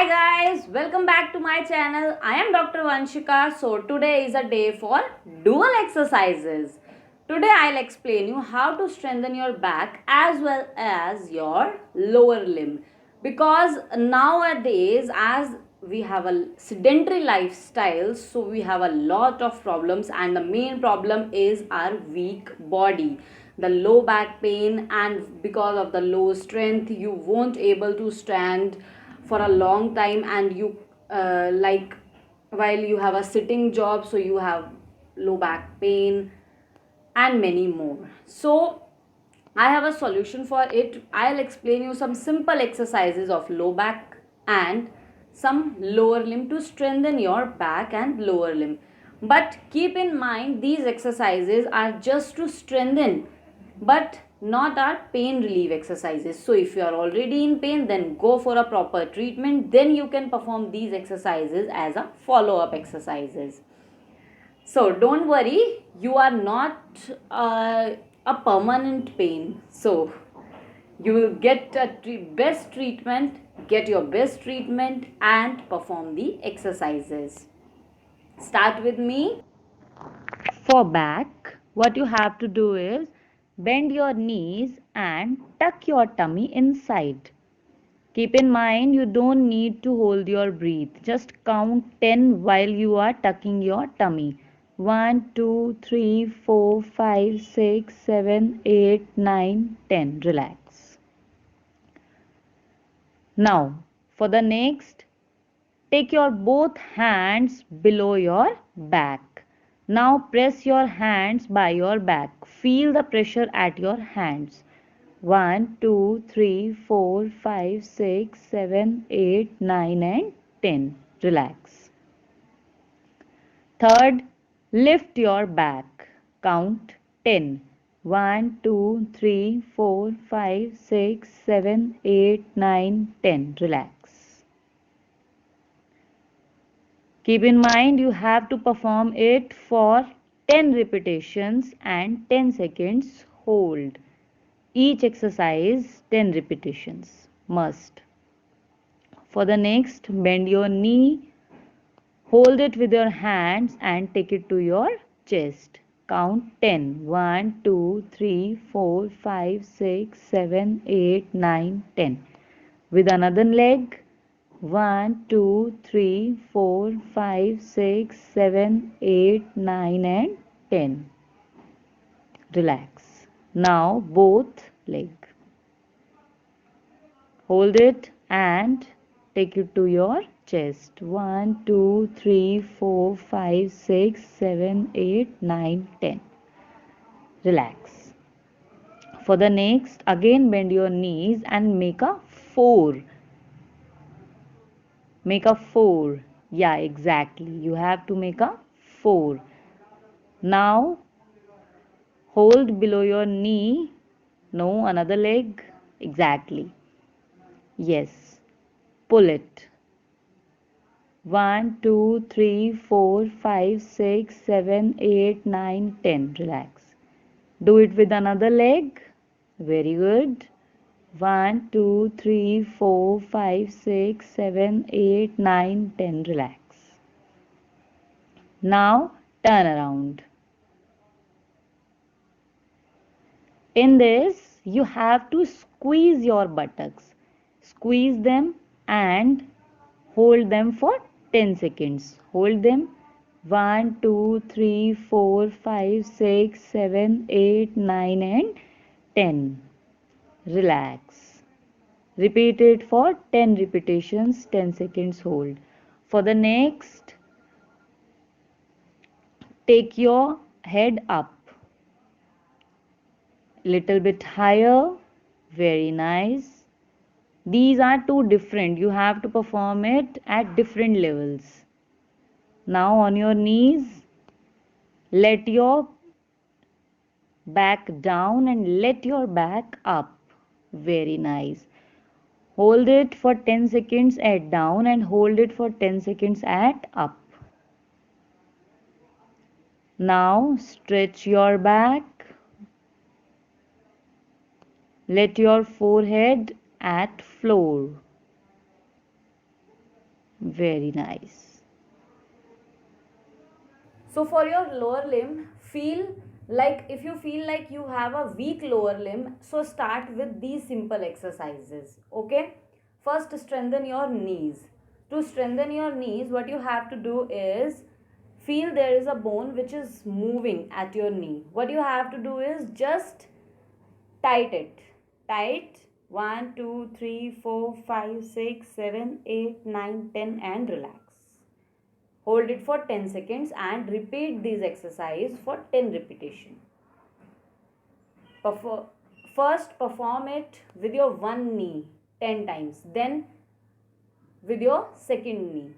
guys, welcome back to my channel. I am Dr. Vanshika. So today is a day for dual exercises. Today I'll explain you how to strengthen your back as well as your lower limb. Because nowadays as we have a sedentary lifestyle, so we have a lot of problems, and the main problem is our weak body, the low back pain, and because of the low strength you won't able to stand for a long time, and you like while you have a sitting job, so you have low back pain and many more. So I have a solution for it. I'll explain you some simple exercises of low back and some lower limb to strengthen your back and lower limb. But keep in mind, these exercises are just to strengthen, but not our pain relief exercises. So if you are already in pain, then go for a proper treatment. Then you can perform these exercises as a follow-up exercises. So don't worry, you are not a permanent pain. So you will get a best treatment, get your best treatment and perform the exercises. Start with me. For back, what you have to do is bend your knees and tuck your tummy inside. Keep in mind, you don't need to hold your breath. Just count 10 while you are tucking your tummy. 1, 2, 3, 4, 5, 6, 7, 8, 9, 10. Relax. Now, for the next, take your both hands below your back. Now press your hands by your back. Feel the pressure at your hands. 1, 2, 3, 4, 5, 6, 7, 8, 9 and 10. Relax. Third, lift your back. Count 10. 1, 2, 3, 4, 5, 6, 7, 8, 9, 10. Relax. Keep in mind, you have to perform it for 10 repetitions and 10 seconds. Hold. Each exercise 10 repetitions. Must. For the next, bend your knee, hold it with your hands and take it to your chest. Count 10. 1, 2, 3, 4, 5, 6, 7, 8, 9, 10. With another leg, 1, 2, 3, 4, 5, 6, 7, 8, 9 and 10. Relax. Now both leg. Hold it and take it to your chest. 1, 2, 3, 4, 5, 6, 7, 8, 9, 10. Relax. For the next, again bend your knees and make a 4. Make a 4. Yeah, exactly. You have to make a 4. Now, hold below your knee. No, another leg. Exactly. Yes. Pull it. 1, 2, 3, 4, 5, 6, 7, 8, 9, 10. Relax. Do it with another leg. Very good. 1, 2, 3, 4, 5, 6, 7, 8, 9, 10. Relax. Now turn around. In this, you have to squeeze your buttocks. Squeeze them and hold them for 10 seconds. Hold them. 1, 2, 3, 4, 5, 6, 7, 8, 9 and 10. Relax. Repeat it for 10 repetitions, 10 seconds hold. For the next, take your head up. Little bit higher. Very nice. These are two different. You have to perform it at different levels. Now on your knees, let your back down and let your back up. Very nice. Hold it for 10 seconds at down and hold it for 10 seconds at up. Now stretch your back. Let your forehead at floor. Very nice. So for your lower limb, if you feel like you have a weak lower limb, so start with these simple exercises. Okay, first strengthen your knees. To strengthen your knees, what you have to do is feel there is a bone which is moving at your knee. What you have to do is just tight it. Tight. 1 2 3 4 5 6 7 8 9 10 and relax. Hold it for 10 seconds and repeat this exercise for 10 repetition. First perform it with your one knee 10 times, then with your second knee.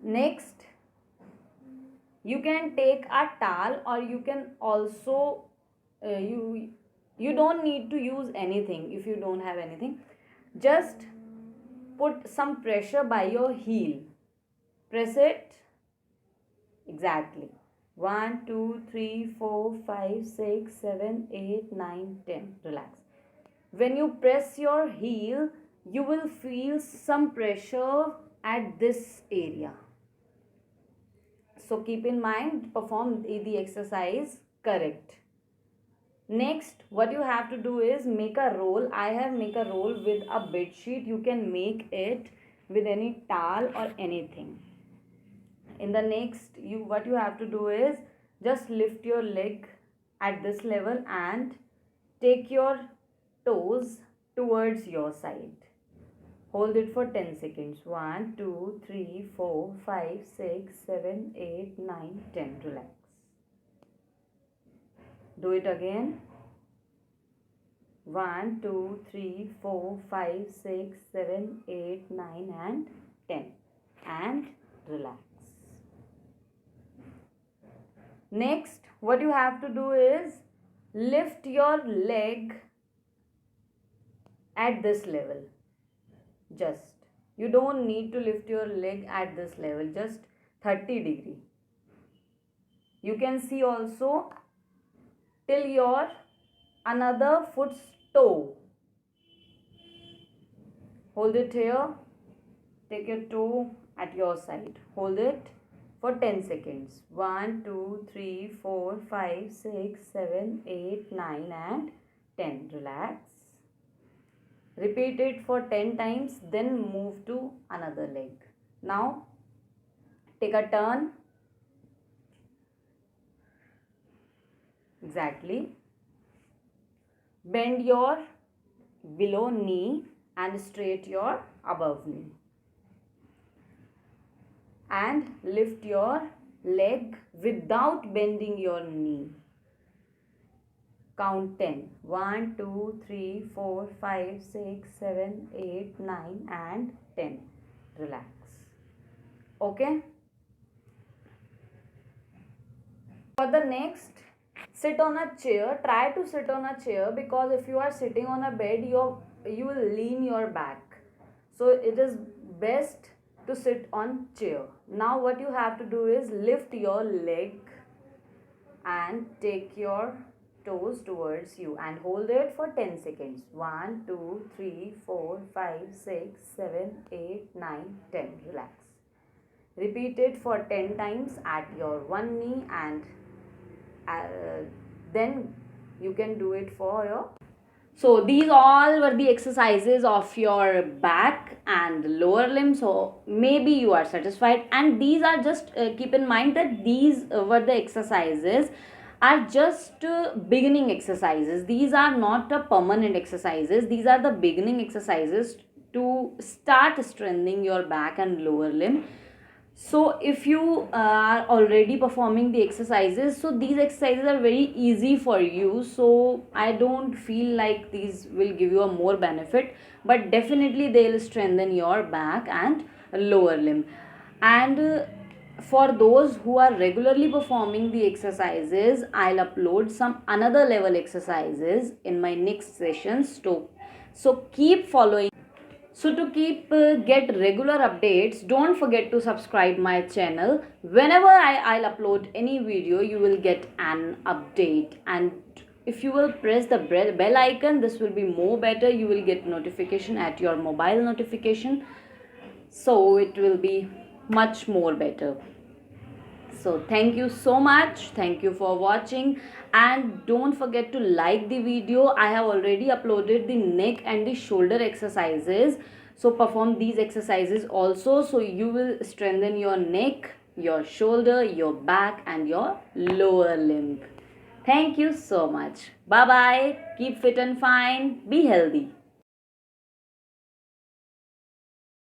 Next, you can take a towel, or you can also you don't need to use anything. If you don't have anything, just put some pressure by your heel. Press it. Exactly. 1 2 3 4 5 6 7 8 9 10. Relax. When you press your heel, you will feel some pressure at this area. So keep in mind, perform the exercise correct. Next, what you have to do is make a roll. I have make a roll with a bed sheet. You can make it with any towel or anything. In the next, what you have to do is just lift your leg at this level and take your toes towards your side. Hold it for 10 seconds. 1 2 3 4 5 6 7 8 9 10. Relax. Do it again. 1 2 3 4 5 6 7 8 9 and 10. And relax. Next, what you have to do is lift your leg at this level. Just, you don't need to lift your leg at this level, just 30 degree. You can see also till your another foot's toe. Hold it here. Take your toe at your side. Hold it for 10 seconds. 1 2 3 4 5 6 7 8 9 and 10. Relax. Repeat it for 10 times, then move to another leg. Now take a turn. Exactly. Bend your below knee and straight your above knee. And lift your leg without bending your knee. Count 10. 1 2 3 4 5 6 7 8 9 and 10. Relax. Okay. For the next, sit on a chair. Try to sit on a chair, because if you are sitting on a bed, you will lean your back. So it is best to sit on chair. Now what you have to do is lift your leg and take your toes towards you and hold it for 10 seconds. 1 2 3 4 5 6 7 8 9 10. Relax. Repeat it for 10 times at your one knee, and then you can do it for your. So these all were the exercises of your back and lower limb. So maybe you are satisfied, and these are just keep in mind that these were the exercises are just beginning exercises. These are not permanent exercises. These are the beginning exercises to start strengthening your back and lower limb. So if you are already performing the exercises, so these exercises are very easy for you. So I don't feel like these will give you a more benefit, but definitely they will strengthen your back and lower limb. And for those who are regularly performing the exercises, I'll upload some another level exercises in my next sessions. So keep following. So to keep get regular updates, don't forget to subscribe my channel. Whenever I'll upload any video, you will get an update. And if you will press the bell icon, this will be more better. You will get notification at your mobile notification. so it will be much more better. So thank you so much, thank you for watching, and don't forget to like the video. I have already uploaded the neck and the shoulder exercises, so perform these exercises also, so you will strengthen your neck, your shoulder, your back and your lower limb. Thank you so much. Bye bye. Keep fit and fine. Be healthy.